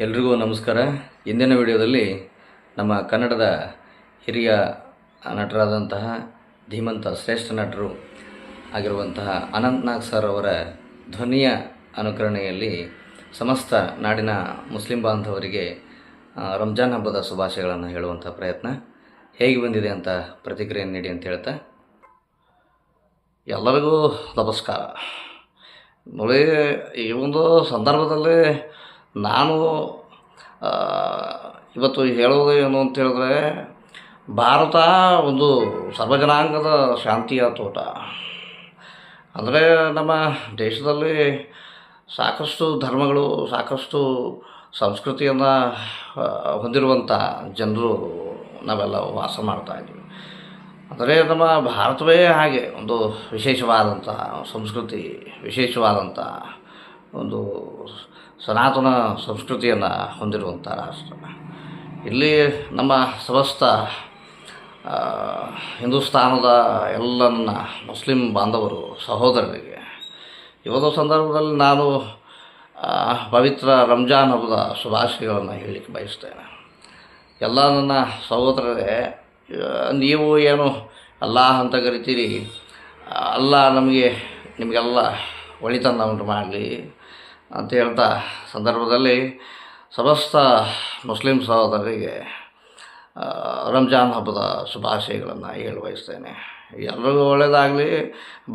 ಎಲ್ರಿಗೂ ನಮಸ್ಕಾರ. ಇಂದಿನ ವಿಡಿಯೋದಲ್ಲಿ ನಮ್ಮ ಕನ್ನಡದ ಹಿರಿಯ ನಟರಾದಂತಹ ಧೀಮಂತ ಶ್ರೇಷ್ಠ ನಟರು ಆಗಿರುವಂತಹ ಅನಂತ್ ನಾಗ್ ಸರ್ ಅವರ ಧ್ವನಿಯ ಅನುಕರಣೆಯಲ್ಲಿ ಸಮಸ್ತ ನಾಡಿನ ಮುಸ್ಲಿಂ ಬಾಂಧವರಿಗೆ ರಂಜಾನ್ ಹಬ್ಬದ ಶುಭಾಶಯಗಳನ್ನು ಹೇಳುವಂಥ ಪ್ರಯತ್ನ ಹೇಗೆ ಬಂದಿದೆ ಅಂತ ಪ್ರತಿಕ್ರಿಯೆ ನೀಡಿ ಅಂತ ಹೇಳ್ತಾ, ಎಲ್ಲರಿಗೂ ನಮಸ್ಕಾರ. ನೋಡಿ, ಈ ಒಂದು ಸಂದರ್ಭದಲ್ಲಿ ನಾನು ಇವತ್ತು ಹೇಳೋದು ಏನು ಅಂತ ಹೇಳಿದ್ರೆ, ಭಾರತ ಒಂದು ಸರ್ವಜನಾಂಗದ ಶಾಂತಿಯ ತೋಟ. ಅಂದರೆ ನಮ್ಮ ದೇಶದಲ್ಲಿ ಸಾಕಷ್ಟು ಧರ್ಮಗಳು, ಸಾಕಷ್ಟು ಸಂಸ್ಕೃತಿಯನ್ನು ಹೊಂದಿರುವಂಥ ಜನರು ನಾವೆಲ್ಲ ವಾಸ ಮಾಡ್ತಾಯಿದ್ದೀವಿ. ಅಂದರೆ ನಮ್ಮ ಭಾರತವೇ ಹಾಗೆ ಒಂದು ವಿಶೇಷವಾದಂಥ ಸಂಸ್ಕೃತಿ, ವಿಶೇಷವಾದಂಥ ಒಂದು ಸನಾತನ ಸಂಸ್ಕೃತಿಯನ್ನು ಹೊಂದಿರುವಂಥ ರಾಷ್ಟ್ರ. ಇಲ್ಲಿ ನಮ್ಮ ಸಮಸ್ತ ಹಿಂದೂಸ್ತಾನದ ಎಲ್ಲ ನನ್ನ ಮುಸ್ಲಿಂ ಬಾಂಧವರು, ಸಹೋದರರಿಗೆ ಇವತ್ತು ಸಂದರ್ಭದಲ್ಲಿ ನಾನು ಪವಿತ್ರ ರಂಜಾನ್ ಹಬ್ಬದ ಶುಭಾಶಯಗಳನ್ನು ಹೇಳಲಿಕ್ಕೆ ಬಯಸ್ತೇನೆ. ಎಲ್ಲ ನನ್ನ ಸಹೋದರರೇ, ನೀವು ಏನು ಅಲ್ಲಾಹ್ ಅಂತ ಕರಿತೀರಿ, ಅಲ್ಲಾಹ್ ನಿಮಗೆಲ್ಲ ಒಳಿತನ್ನು ಉಂಟು ಮಾಡಲಿ ಅಂತ ಹೇಳ್ತಾ ಸಂದರ್ಭದಲ್ಲಿ ಸಮಸ್ತ ಮುಸ್ಲಿಂ ಸಹೋದರರಿಗೆ ರಂಜಾನ್ ಹಬ್ಬದ ಶುಭಾಶಯಗಳನ್ನು ಹೇಳಿ ಬಯಸ್ತೇನೆ. ಎಲ್ಲರಿಗೂ ಒಳ್ಳೆಯದಾಗಲಿ.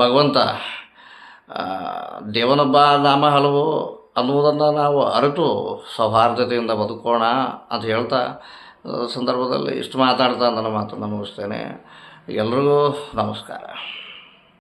ಭಗವಂತ ದೇವನೊಬ್ಬ ನಾಮ ಹಲವು ಅನ್ನುವುದನ್ನು ನಾವು ಅರಿತು ಸೌಹಾರ್ದತೆಯಿಂದ ಬದುಕೋಣ ಅಂತ ಹೇಳ್ತಾ ಸಂದರ್ಭದಲ್ಲಿ ಇಷ್ಟು ಮಾತಾಡ್ತಾ ನನ್ನ ಮಾತನ್ನು ಮುಗಿಸ್ತೇನೆ. ಎಲ್ರಿಗೂ ನಮಸ್ಕಾರ.